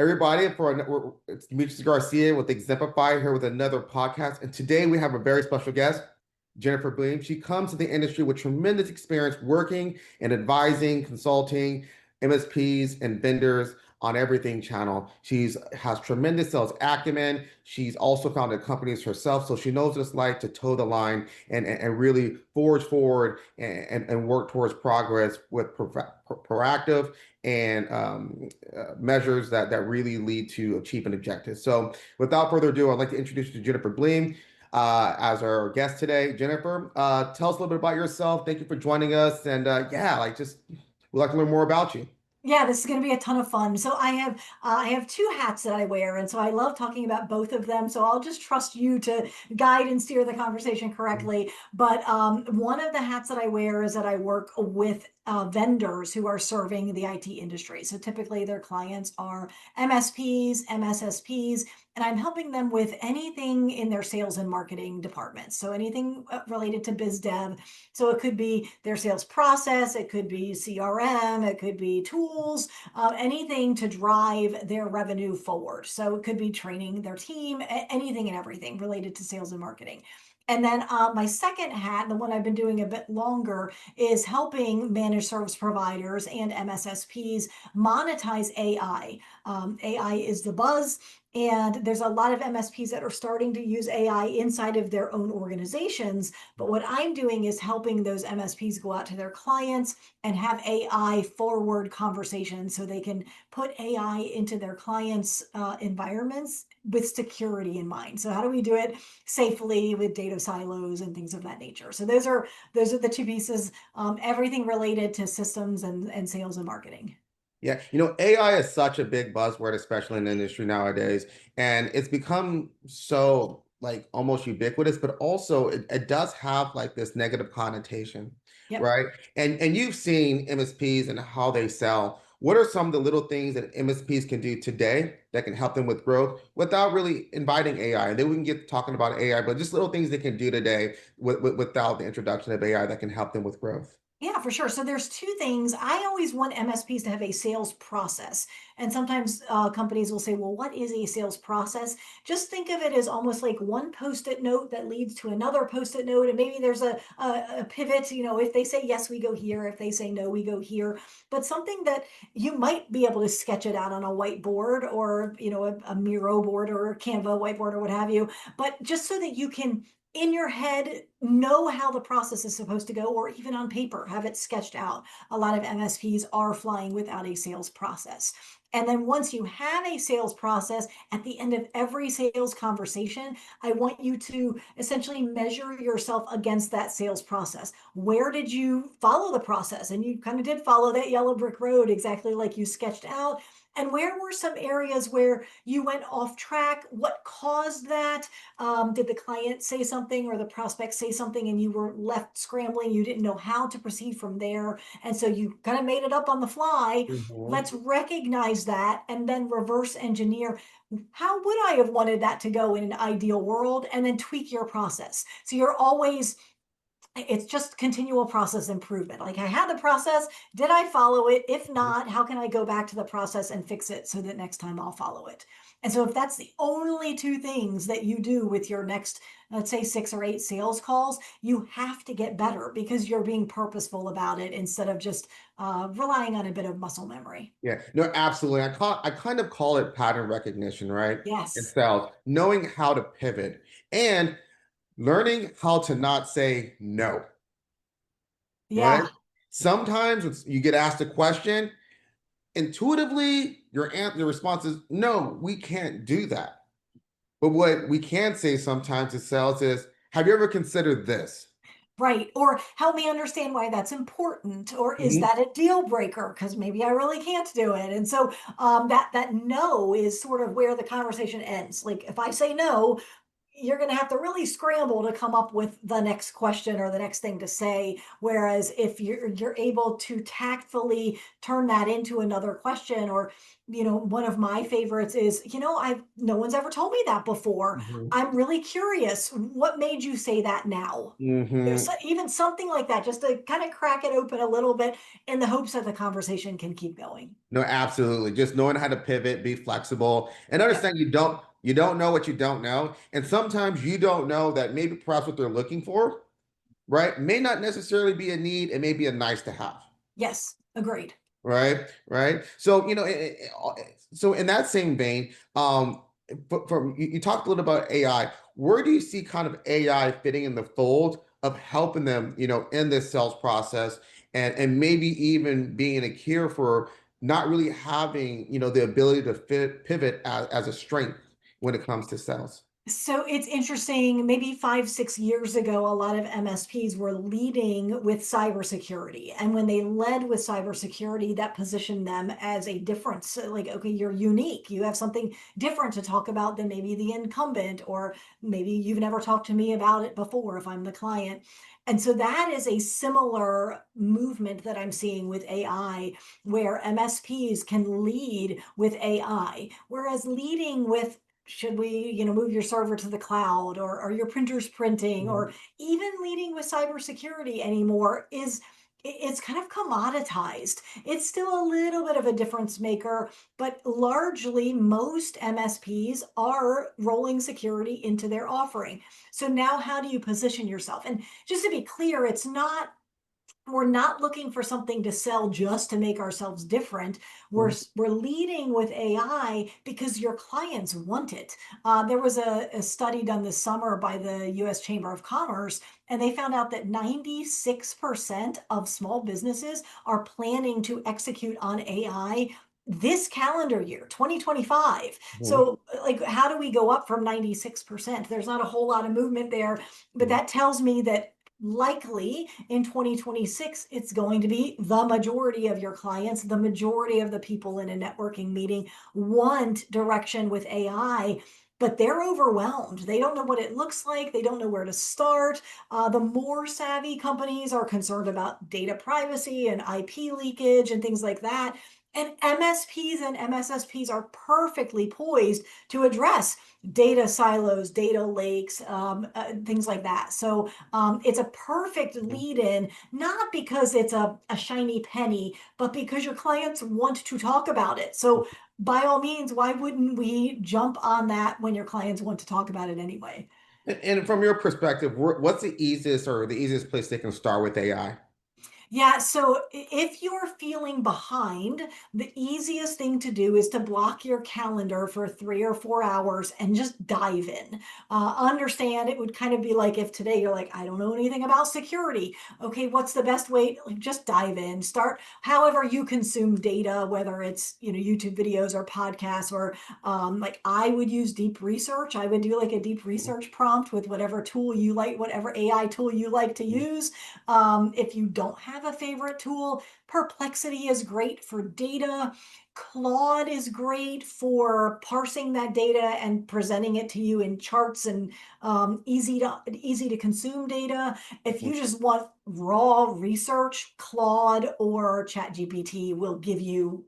Everybody, it's Dmitrius Garcia with xAmplify here with another podcast. And today we have a very special guest, Jennifer Bleam. She comes to the industry with tremendous experience working and advising, consulting MSPs and vendors on everything channel. She's has tremendous sales acumen. She's also founded companies herself, so she knows what it's like to toe the line and really forge forward and work towards progress with proactive and measures that really lead to achieving objectives. So without further ado, I'd like to introduce you to Jennifer Bleam as our guest today. Jennifer, tell us a little bit about yourself. Thank you for joining us. And we'd like to learn more about you. Yeah, this is going to be a ton of fun. So I have two hats that I wear, and so I love talking about both of them. So I'll just trust you to guide and steer the conversation correctly. But one of the hats that I wear is that I work with vendors who are serving the IT industry. So typically their clients are MSPs, MSSPs, and I'm helping them with anything in their sales and marketing departments. So anything related to biz dev. So it could be their sales process, it could be CRM, it could be tools, anything to drive their revenue forward. So it could be training their team, anything and everything related to sales and marketing. And then my second hat, the one I've been doing a bit longer, is helping managed service providers and MSSPs monetize AI. AI is the buzz. And there's a lot of MSPs that are starting to use AI inside of their own organizations. But what I'm doing is helping those MSPs go out to their clients and have AI forward conversations so they can put AI into their clients' environments with security in mind. So how do we do it safely with data silos and things of that nature? So those are the two pieces, everything related to systems and sales and marketing. Yeah, AI is such a big buzzword, especially in the industry nowadays, and it's become so like almost ubiquitous, but also it does have like this negative connotation, Yep. right? And you've seen MSPs and how they sell. What are some of the little things that MSPs can do today that can help them with growth without really inviting AI? And then we can get talking about AI, but just little things they can do today without the introduction of AI that can help them with growth. Yeah, for sure. So there's two things. I always want MSPs to have a sales process. And sometimes companies will say, well, what is a sales process? Just think of it as almost like one post-it note that leads to another post-it note. And maybe there's a pivot, if they say yes, we go here. If they say no, we go here. But something that you might be able to sketch it out on a whiteboard or, a Miro board or a Canva whiteboard or what have you. But just so that you can in your head know how the process is supposed to go, or even on paper have it sketched out. A lot of MSPs are flying without a sales process. And then once you have a sales process, at the end of every sales conversation, I want you to essentially measure yourself against that sales process. Where did you follow the process? And you kind of did follow that yellow brick road exactly like you sketched out. And where were some areas where you went off track? What caused that? Did the client say something or the prospect say something and you were left scrambling? You didn't know how to proceed from there. And so you kind of made it up on the fly. Mhm. Let's recognize that and then reverse engineer. How would I have wanted that to go in an ideal world? And then tweak your process. So you're always it's just continual process improvement. Like I had the process, did I follow it? If not, how can I go back to the process and fix it so that next time I'll follow it? And so if that's the only two things that you do with your next, let's say 6 or 8 sales calls, you have to get better because you're being purposeful about it instead of just relying on a bit of muscle memory. Yeah, no, absolutely. I kind of call it pattern recognition, right? In Yes. sales, knowing how to pivot and learning how to not say no, right? Yeah. Sometimes you get asked a question, intuitively, your response is no, we can't do that. But what we can say sometimes in sales is, have you ever considered this? Right. Or help me understand why that's important. Or is Mhm. that a deal breaker? Because maybe I really can't do it. And so that no is sort of where the conversation ends. Like if I say no, you're going to have to really scramble to come up with the next question or the next thing to say. Whereas if you're able to tactfully turn that into another question, or one of my favorites is, I've no one's ever told me that before. Mhm. I'm really curious. What made you say that now? Mhm. Even something like that, just to kind of crack it open a little bit in the hopes that the conversation can keep going. No, absolutely. Just knowing how to pivot, be flexible, and Yep. understand you don't know what you don't know. And sometimes you don't know that maybe perhaps what they're looking for, right, may not necessarily be a need. It may be a nice to have. Yes. Agreed. Right. So, so in that same vein, from you talked a little about AI. Where do you see kind of AI fitting in the fold of helping them, in this sales process, and maybe even being a cure for not really having, the ability to pivot as a strength when it comes to sales? So it's interesting. Maybe 5, 6 years ago, a lot of MSPs were leading with cybersecurity. And when they led with cybersecurity, that positioned them as a difference. So, like, okay, you're unique. You have something different to talk about than maybe the incumbent, or maybe you've never talked to me about it before if I'm the client. And so that is a similar movement that I'm seeing with AI, where MSPs can lead with AI, whereas leading with, should we, move your server to the cloud, or are your printers printing, or Mhm. even leading with cybersecurity anymore, it's kind of commoditized. It's still a little bit of a difference maker, but largely most MSPs are rolling security into their offering. So now how do you position yourself? And just to be clear, we're not looking for something to sell just to make ourselves different. We're leading with AI because your clients want it. There was a study done this summer by the U.S. Chamber of Commerce, and they found out that 96% of small businesses are planning to execute on AI this calendar year, 2025. Mhm. So, like, how do we go up from 96%? There's not a whole lot of movement there, but Mhm. that tells me that likely in 2026, it's going to be the majority of your clients, the majority of the people in a networking meeting want direction with AI, but they're overwhelmed. They don't know what it looks like. They don't know where to start. The more savvy companies are concerned about data privacy and IP leakage and things like that. And MSPs and MSSPs are perfectly poised to address data silos, data lakes, things like that. So it's a perfect Mhm. lead in, not because it's a shiny penny, but because your clients want to talk about it. So by all means, why wouldn't we jump on that when your clients want to talk about it anyway? And from your perspective, what's the easiest place they can start with AI? Yeah, so if you're feeling behind, the easiest thing to do is to block your calendar for 3 or 4 hours and just dive in. Understand, it would kind of be like if today you're like, I don't know anything about security. Okay, what's the best way? Like, just dive in. Start however you consume data, whether it's YouTube videos or podcasts, or like I would use deep research. I would do like a deep research prompt with whatever tool you like, whatever AI tool you like to Mhm. use. If you don't have a favorite tool, Perplexity is great for data. Claude is great for parsing that data and presenting it to you in charts and easy to consume data. If you just want raw research, Claude or ChatGPT will give you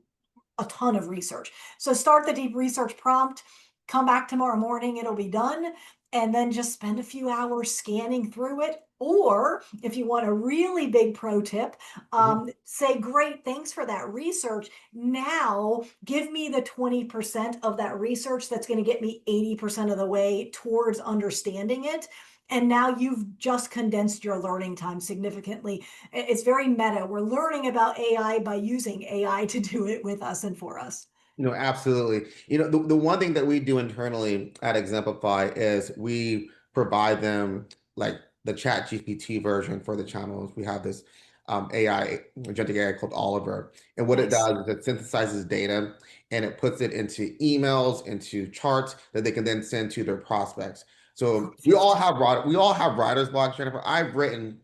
a ton of research. So start the deep research prompt, come back tomorrow morning, it'll be done, and then just spend a few hours scanning through it. Or if you want a really big pro tip, Mhm. say, great, thanks for that research. Now give me the 20% of that research that's going to get me 80% of the way towards understanding it. And now you've just condensed your learning time significantly. It's very meta. We're learning about AI by using AI to do it with us and for us. Absolutely. The one thing that we do internally at xAmplify is we provide them like the chat GPT version for the channels. We have this AI, agentic AI called Oliver. And what it Nice. does is it synthesizes data and it puts it into emails, into charts that they can then send to their prospects. So Perfect. we all have writer's blocks, Jennifer. I've written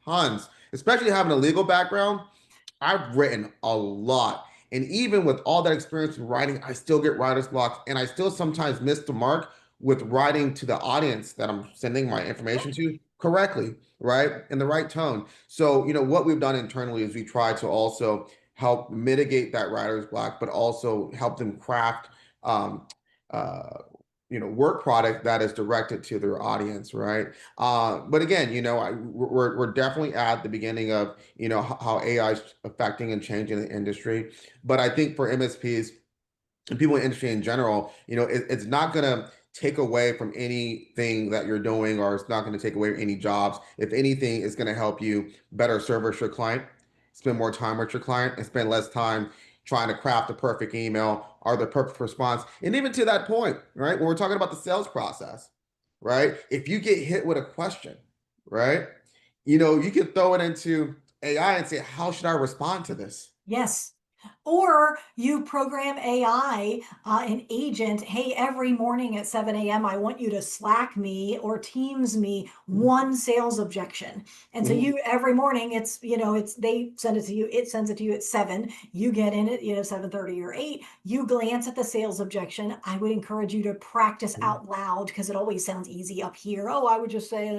tons, especially having a legal background. I've written a lot. And even with all that experience in writing, I still get writer's blocks and I still sometimes miss the mark with writing to the audience that I'm sending my information to correctly, right? In the right tone. So, what we've done internally is we try to also help mitigate that writer's block, but also help them craft um, uh, work product that is directed to their audience, right? But again, we're definitely at the beginning of how AI is affecting and changing the industry. But I think for MSPs and people in the industry in general, it's not going to take away from anything that you're doing, or it's not going to take away any jobs. If anything, it's going to help you better service your client, spend more time with your client, and spend less time trying to craft the perfect email or the perfect response. And even to that point, right, when we're talking about the sales process, right, if you get hit with a question, right, you can throw it into AI and say, how should I respond to this? Yes. Or you program AI, an agent, hey, every morning at 7 a.m., I want you to Slack me or Teams me one sales objection. And so Mhm. you every morning they send it to you, it sends it to you at 7. You get in at 7:30 or 8, you glance at the sales objection. I would encourage you to practice out loud because it always sounds easy up here. Oh, I would just say,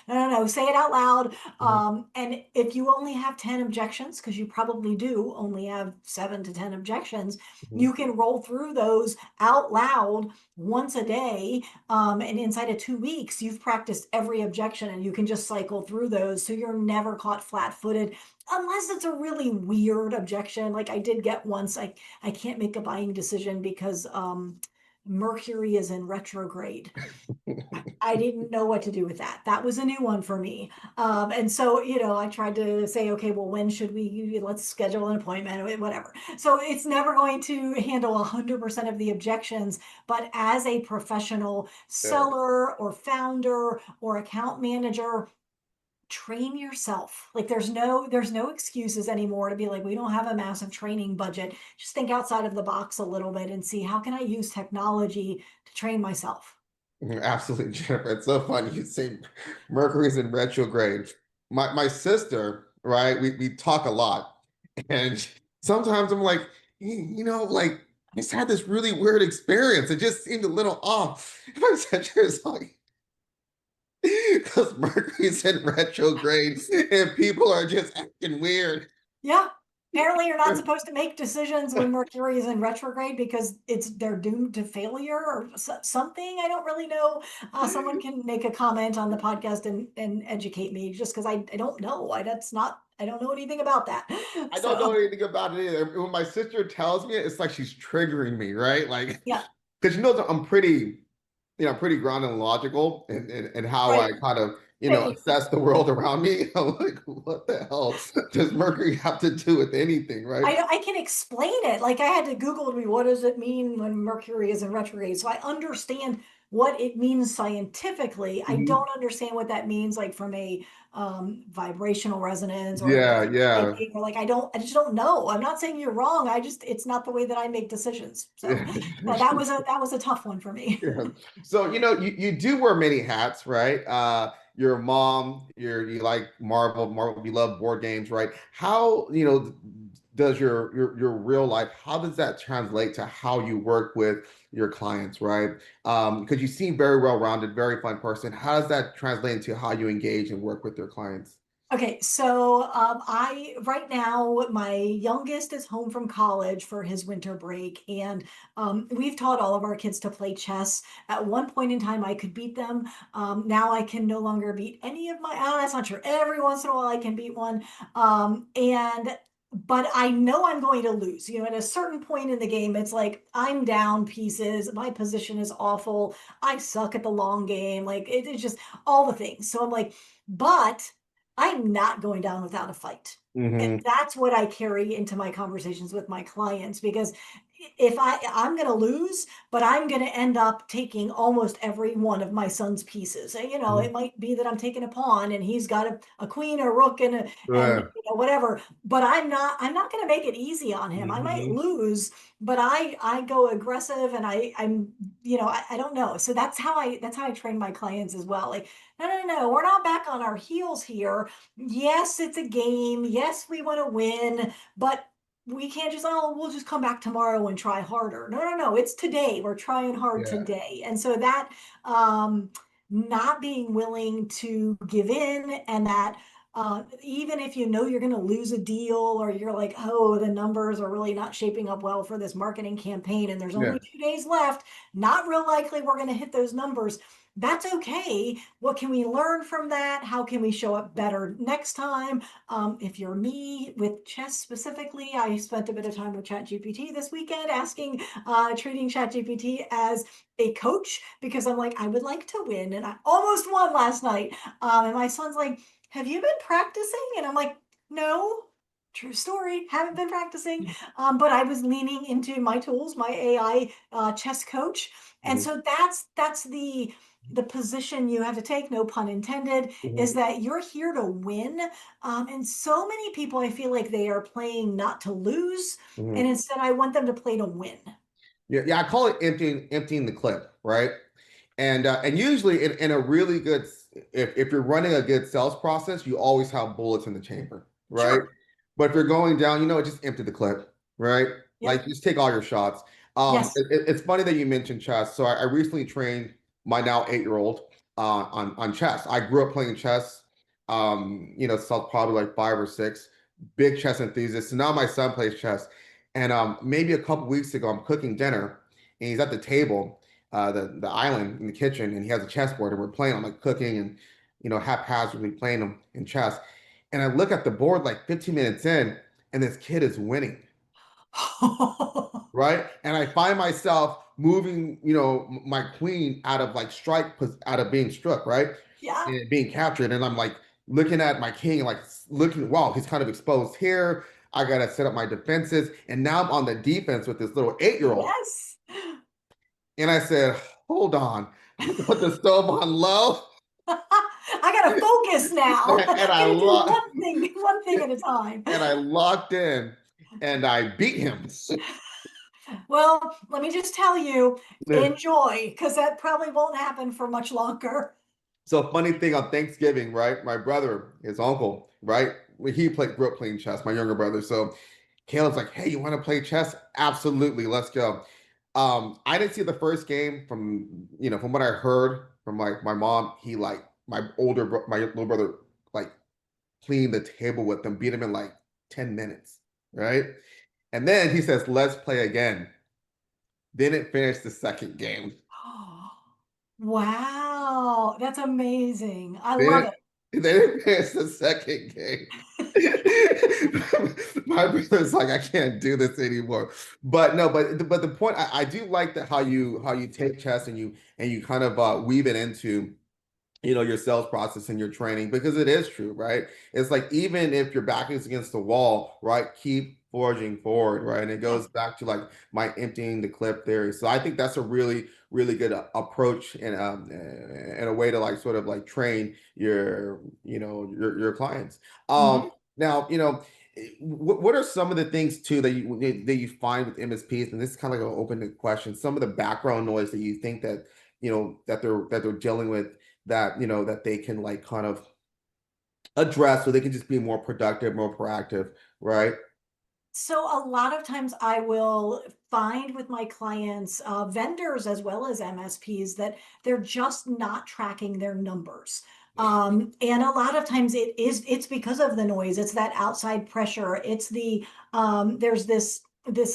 no, say it out loud. Mhm. And if you only have 10 objections, because you probably do only have 7 to 10 objections, Mhm. you can roll through those out loud once a day. And inside of 2 weeks, you've practiced every objection and you can just cycle through those. So you're never caught flat footed unless it's a really weird objection. Like I did get once, I can't make a buying decision because Mercury is in retrograde. I didn't know what to do with that. That was a new one for me. And so, I tried to say, okay, well, when should let's schedule an appointment, whatever. So it's never going to handle 100% of the objections, but as a professional Yeah. seller or founder or account manager, train yourself. Like there's no excuses anymore to be like, we don't have a massive training budget. Just think outside of the box a little bit and see how can I use technology to train myself. Absolutely, Jennifer. It's so funny you say Mercury's in retrograde. My sister, right? We talk a lot, and sometimes I'm like, like I just had this really weird experience. It just seemed a little off. And my sister is like, because Mercury's in retrograde, and people are just acting weird. Yeah. Apparently, you're not supposed to make decisions when Mercury is in retrograde because they're doomed to failure or something. I don't really know. Someone can make a comment on the podcast and educate me just because I don't know. I don't know anything about that. I don't So know anything about it either. When my sister tells me it, it's like she's triggering me, right? Like, yeah, because I'm pretty, pretty grounded and logical and how I right. kind of, Same. assess the world around me. I'm like, what the hell does Mercury have to do with anything, right? I can explain it. Like I had to Google me, what does it mean when Mercury is in retrograde? So I understand what it means scientifically. I Mhm. don't understand what that means, like from a vibrational resonance or Yeah, electric yeah. typing, or like I just don't know. I'm not saying you're wrong. It's not the way that I make decisions. So that was a tough one for me. Yeah. So, you do wear many hats, right? You're a mom, you like Marvel, you love board games, right? How, does your real life, how does that translate to how you work with your clients, right? Because you seem very well-rounded, very fun person. How does that translate into how you engage and work with your clients? Okay, so I right now my youngest is home from college for his winter break, and we've taught all of our kids to play chess. At one point in time, I could beat them. Now I can no longer beat any of my. That's not true. Every once in a while, I can beat one, and but I know I'm going to lose. At a certain point in the game, it's like I'm down pieces. My position is awful. I suck at the long game. Like it's just all the things. So I'm like, but. I'm not going down without a fight. And Hmm. that's what I carry into my conversations with my clients because if I'm going to lose, but I'm going to end up taking almost every one of my son's pieces. And, it might be that I'm taking a pawn and he's got a queen or rook and Yeah. whatever, but I'm not going to make it easy on him. I might Hmm. lose, but I go aggressive and I don't know. So that's how I train my clients as well. Like, no, we're not back on our heels here. Yes, it's a game. Yes, we want to win, but we can't just, oh, we'll just come back tomorrow and try harder. No, no, no. It's today. We're trying hard Yeah. today. And so that um, not being willing to give in, and that even if you know you're going to lose a deal, or you're like, oh, the numbers are really not shaping up well for this marketing campaign and there's Yeah. only 2 days left, not real likely we're going to hit those numbers. That's okay. What can we learn from that? How can we show up better next time? If you're me with chess specifically, I spent a bit of time with ChatGPT this weekend asking, treating ChatGPT as a coach, because I'm like, I would like to win. And I almost won last night. And my son's like, have you been practicing? And I'm like, no, true story, haven't been practicing. But I was leaning into my tools, my AI chess coach. And Mhm. so that's the position you have to take, no pun intended, is Mhm. that you're here to win. And so many people, I feel like they are playing not to lose, and Mhm. instead I want them to play to win. Yeah, yeah, I call it emptying the clip, right? And usually in a really good, if you're running a good sales process, you always have bullets in the chamber, right? Sure. But if you're going down, just empty the clip, right? Yep. Like just take all your shots. Yes. It's funny that you mentioned chess. So I recently trained my now 8-year-old on chess. I grew up playing chess, since I was probably like 5 or 6, big chess enthusiast. So now my son plays chess. And maybe a couple weeks ago, I'm cooking dinner, and he's at the table, the island in the kitchen, and he has a chessboard, and we're playing. I'm like cooking and haphazardly playing them in chess. And I look at the board like 15 minutes in, and this kid is winning, right? And I find myself moving, my queen out of like out of being struck, right? Yeah. And being captured. And I'm like looking at my king, like looking, wow, he's kind of exposed here. I gotta set up my defenses. And now I'm on the defense with this little 8-year-old. Yes. And I said, hold on, I have to put the stove on low. I gotta focus now. And I Gotta do lo- one thing at a time. and I locked in and I beat him. Well, let me just tell you, enjoy, because that probably won't happen for much longer. So funny thing on Thanksgiving, right? My brother, his uncle, right? He grew up playing chess, my younger brother. So Caleb's like, hey, you want to play chess? Absolutely, let's go. I didn't see the first game from what I heard from my mom, he like my little brother like cleaned the table with him, beat him in like 10 minutes, right? And then he says, let's play again. Didn't finish the second game. Wow, that's amazing. I They love didn't, it. they didn't finish the second game. My brother's like, I can't do this anymore. But no, but the point, I do like that how you take chess and you kind of weave it into your sales process and your training, because it is true, right? It's like, even if your back is against the wall, right, keep forging forward, right? And it Yeah. goes back to like my emptying the clip theory. So I think that's a really really good approach, and a way to like sort of like train your clients. Mhm. Now, what are some of the things too that you find with MSPs? And this is kind of like an open question. Some of the background noise that you think that that they're dealing with, that they can like kind of address, so they can just be more productive, more proactive, right? So a lot of times I will find with my clients, vendors as well as MSPs, that they're just not tracking their numbers. And a lot of times it's because of the noise. It's that outside pressure. It's there's this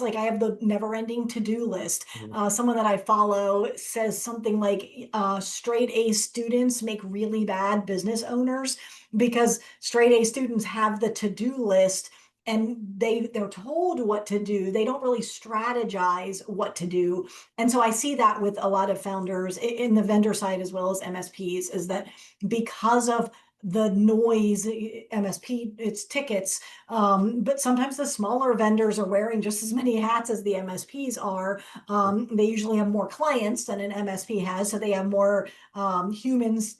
like, I have the never ending to-do list. Mhm. Someone that I follow says something like, straight A students make really bad business owners, because straight A students have the to-do list and they're told what to do. They don't really strategize what to do. And so I see that with a lot of founders in the vendor side as well as MSPs, is that because of the noise, MSP, it's tickets. But sometimes the smaller vendors are wearing just as many hats as the MSPs are. They usually have more clients than an MSP has, so they have more humans,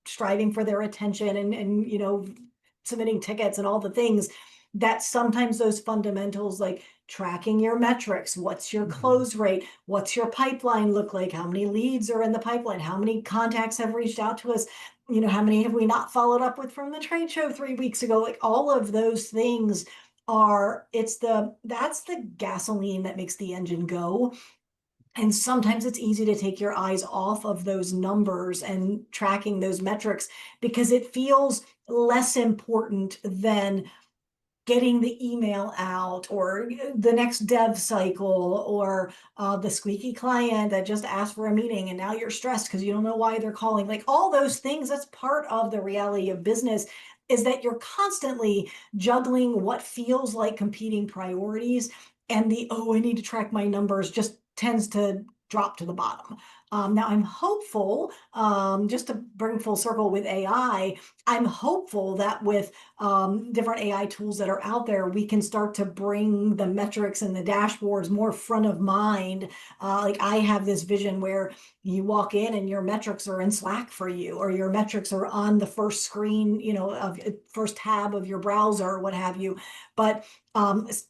striving for their attention, and submitting tickets and all the things, that sometimes those fundamentals, like tracking your metrics, what's your Mhm. close rate, what's your pipeline look like, how many leads are in the pipeline, how many contacts have reached out to us, how many have we not followed up with from the trade show 3 weeks ago, like all of those things that's the gasoline that makes the engine go. And sometimes it's easy to take your eyes off of those numbers and tracking those metrics because it feels less important than getting the email out or the next dev cycle or the squeaky client that just asked for a meeting and now you're stressed because you don't know why they're calling. Like all those things, that's part of the reality of business, is that you're constantly juggling what feels like competing priorities, and the, oh, I need to track my numbers just tends to drop to the bottom. Now I'm hopeful, just to bring full circle with AI, I'm hopeful that with different AI tools that are out there, we can start to bring the metrics and the dashboards more front of mind. Like I have this vision where you walk in and your metrics are in Slack for you, or your metrics are on the first screen, of first tab of your browser or what have you. But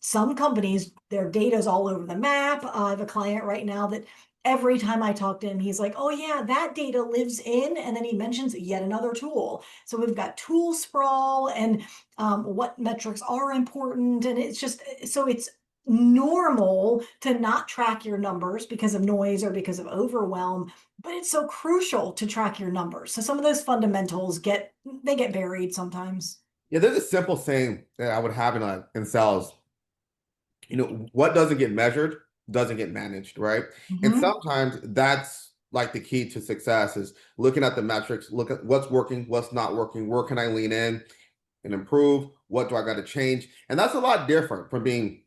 some companies, their data's all over the map. I have a client right now that every time I talk to him, he's like, oh yeah, that data lives in, and then he mentions yet another tool. So we've got tool sprawl and what metrics are important. And it's just, so it's normal to not track your numbers because of noise or because of overwhelm, but it's so crucial to track your numbers. So some of those fundamentals they get buried sometimes. Yeah, there's a simple saying that I would have in sales. What doesn't get measured doesn't get managed, right? And Mhm. sometimes that's like the key to success is looking at the metrics, look at what's working, what's not working, where can I lean in and improve, what do I got to change? And that's a lot different from being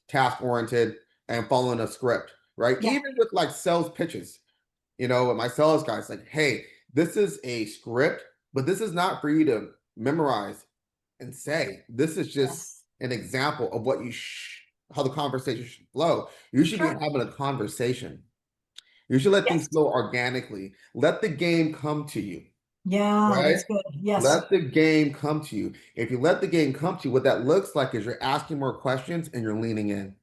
task oriented and following a script, right? Yeah. Even with like sales pitches, with my sales guys, like, hey, this is a script, but this is not for you to memorize and say. This is just Yes. an example of how the conversation should flow. You should be Sure. having a conversation. You should let things Yes. flow organically. Let the game come to you, Yeah, right? that's good. Yes. Let the game come to you. If you let the game come to you, what that looks like is you're asking more questions and you're leaning in,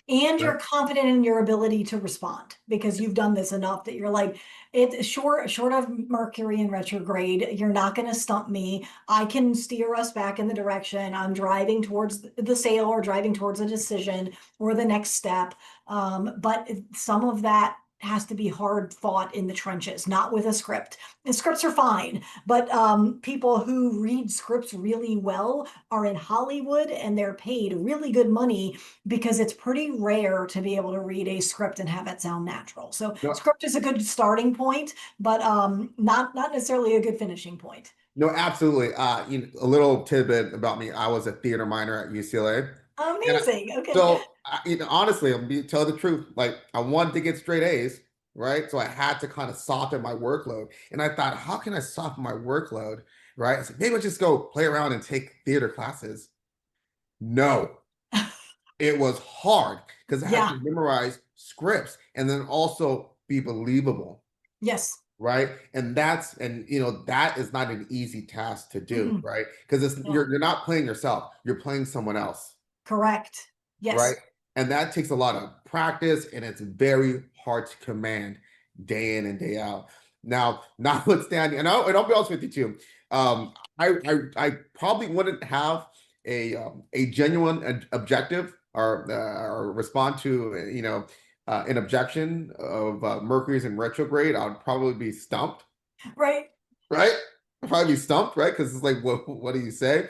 And right? you're confident in your ability to respond because you've done this enough that you're like, it's short of Mercury in retrograde, you're not going to stump me. I can steer us back in the direction I'm driving towards the sale or driving towards a decision or the next step. But some of that has to be hard fought in the trenches, not with a script. The scripts are fine, but people who read scripts really well are in Hollywood and they're paid really good money because it's pretty rare to be able to read a script and have it sound natural. So No, script is a good starting point, but not necessarily a good finishing point. no, absolutely. A little tidbit about me. I was a theater minor at UCLA. And Amazing. Okay. honestly, tell the truth. Like I wanted to get straight A's, right? So I had to kind of soften my workload. And I thought, how can I soften my workload? Right? I said, maybe I'll just go play around and take theater classes. No, it was hard because I had Yeah. to memorize scripts and then also be believable, Yes. right? And that is not an easy task to do, Mm-mm. right? Because it's No. you're not playing yourself, you're playing someone else, Correct. right? Yes. And that takes a lot of practice and it's very hard to command day in and day out. Now, notwithstanding, and I'll be honest with you too, I probably wouldn't have a genuine objective or respond to an objection of Mercury's in retrograde. I'd probably be stumped, Right. right? I'd probably be stumped, right? Because it's like, what do you say?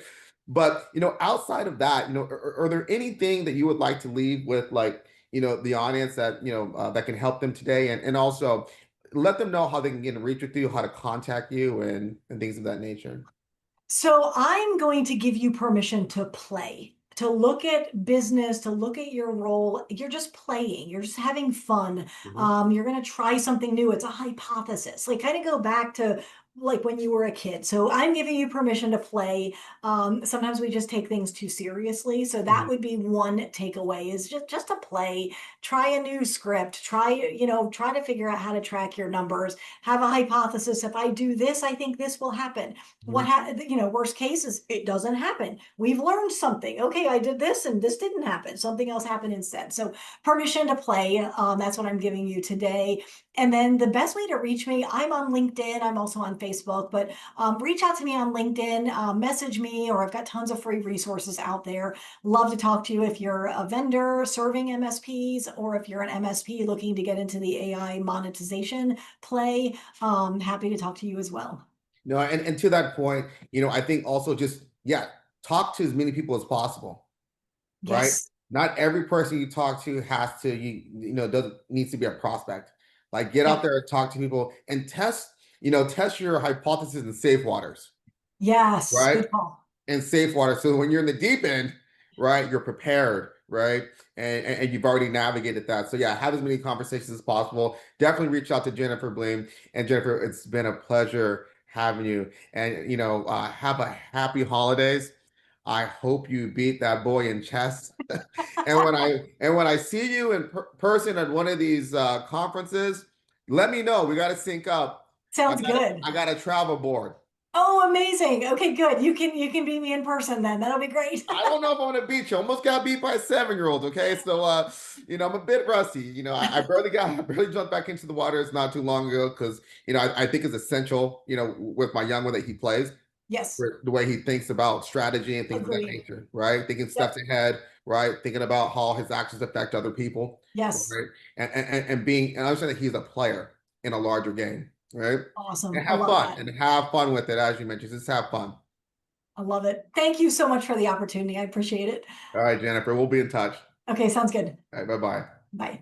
But outside of that, are there anything that you would like to leave with, like, the audience that that can help them today, and also let them know how they can get in reach with you, how to contact you, and things of that nature. So I'm going to give you permission to play, to look at business, to look at your role. You're just playing, you're just having fun. Mhm. You're going to try something new. It's a hypothesis. Like kind of go back to like when you were a kid. So I'm giving you permission to play. Sometimes we just take things too seriously. So that Mhm. would be one takeaway is just to play, try a new script, try to figure out how to track your numbers, have a hypothesis. If I do this, I think this will happen. Mhm. Worst case is it doesn't happen. We've learned something. Okay, I did this and this didn't happen. Something else happened instead. So permission to play. That's what I'm giving you today. And then the best way to reach me, I'm on LinkedIn. I'm also on Facebook. Facebook, but reach out to me on LinkedIn, message me, or I've got tons of free resources out there. Love to talk to you if you're a vendor serving MSPs, or if you're an MSP looking to get into the AI monetization play. Happy to talk to you as well. No, and to that point, I think also just, yeah, talk to as many people as possible, right? Yes. Not every person you talk to has to, doesn't needs to be a prospect. Like, get out Yep. there and talk to people and test your hypothesis in safe waters, Yes. right? Good call. In safe water. So when you're in the deep end, right, you're prepared, right? And you've already navigated that. So yeah, have as many conversations as possible. Definitely reach out to Jennifer Bleam. And Jennifer, it's been a pleasure having you. And have a happy holidays. I hope you beat that boy in chess. And when I see you in person at one of these conferences, let me know. We got to sync up. I Sounds got a, good. I got a travel board. Oh, amazing. Okay, good. You can beat me in person then. That'll be great. I don't know if I'm gonna beat you. Almost got beat by a 7-year-old. Okay, so I'm a bit rusty. I barely jumped back into the waters not too long ago because I think it's essential. With my young one that he plays, Yes, for the way he thinks about strategy and things of that agreed. nature. Right, thinking steps Yep. ahead. Right, thinking about how his actions affect other people. Yes. Right, and understand that he's a player in a larger game. Right, Awesome. and I have love fun that. and have fun with it, as you mentioned. Just have fun. I love it. Thank you so much for the opportunity. I appreciate it. All right, Jennifer, we'll be in touch. Okay, sounds good. All right, bye bye. Bye.